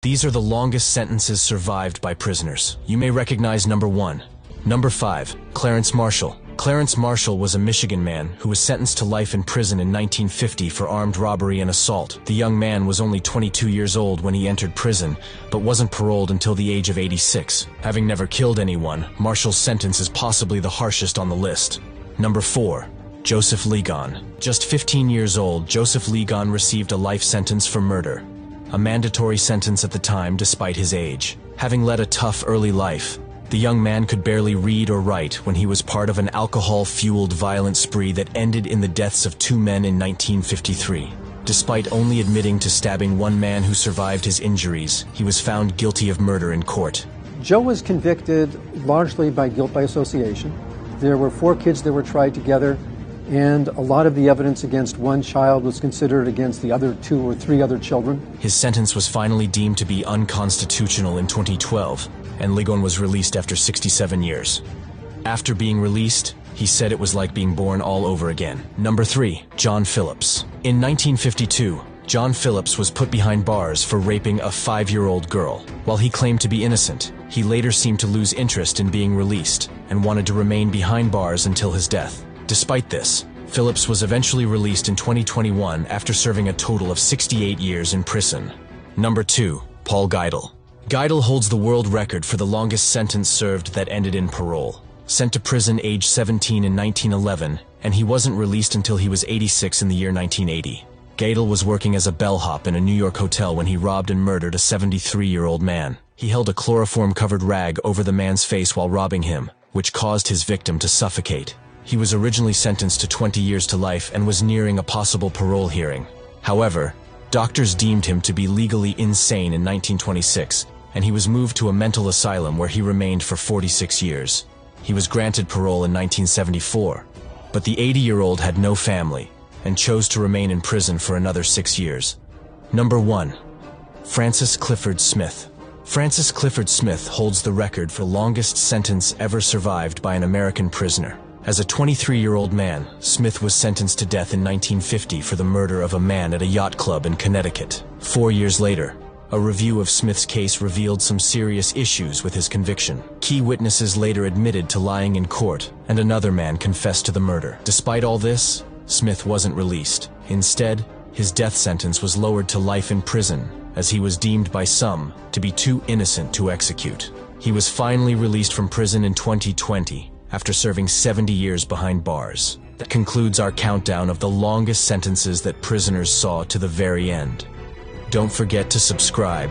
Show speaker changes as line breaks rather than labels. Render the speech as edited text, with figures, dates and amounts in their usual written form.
These are the longest sentences survived by prisoners. You may recognize number 1. Number 5. Clarence Marshall. Clarence Marshall was a Michigan man who was sentenced to life in prison in 1950 for armed robbery and assault. The young man was only 22 years old when he entered prison, but wasn't paroled until the age of 86. Having never killed anyone, Marshall's sentence is possibly the harshest on the list. Number 4. Joseph Ligon. Just 15 years old, Joseph Ligon received a life sentence for murder. A mandatory sentence at the time despite his age. Having led a tough early life, the young man could barely read or write when he was part of an alcohol-fueled violent spree that ended in the deaths of 2 men in 1953. Despite only admitting to stabbing one man who survived his injuries, he was found guilty of murder in court.
Joe was convicted largely by guilt by association. There were 4 kids that were tried together, and a lot of the evidence against one child was considered against the other 2 or 3 other children.
His sentence was finally deemed to be unconstitutional in 2012, and Ligon was released after 67 years. After being released, he said it was like being born all over again. Number 3. John Phillips. In 1952, John Phillips was put behind bars for raping a 5-year-old girl. While he claimed to be innocent, he later seemed to lose interest in being released and wanted to remain behind bars until his death. Despite this, Phillips was eventually released in 2021 after serving a total of 68 years in prison. Number 2. Paul Geidel. Geidel holds the world record for the longest sentence served that ended in parole. Sent to prison age 17 in 1911, and he wasn't released until he was 86 in the year 1980. Geidel was working as a bellhop in a New York hotel when he robbed and murdered a 73-year-old man. He held a chloroform-covered rag over the man's face while robbing him, which caused his victim to suffocate. He was originally sentenced to 20 years to life and was nearing a possible parole hearing. However, doctors deemed him to be legally insane in 1926, and he was moved to a mental asylum where he remained for 46 years. He was granted parole in 1974, but the 80-year-old had no family and chose to remain in prison for another 6 years. Number 1. Francis Clifford Smith. Francis Clifford Smith holds the record for longest sentence ever survived by an American prisoner. As a 23-year-old man, Smith was sentenced to death in 1950 for the murder of a man at a yacht club in Connecticut. 4 years later, a review of Smith's case revealed some serious issues with his conviction. Key witnesses later admitted to lying in court, and another man confessed to the murder. Despite all this, Smith wasn't released. Instead, his death sentence was lowered to life in prison, as he was deemed by some to be too innocent to execute. He was finally released from prison in 2020, after serving 70 years behind bars. That concludes our countdown of the longest sentences that prisoners saw to the very end. Don't forget to subscribe.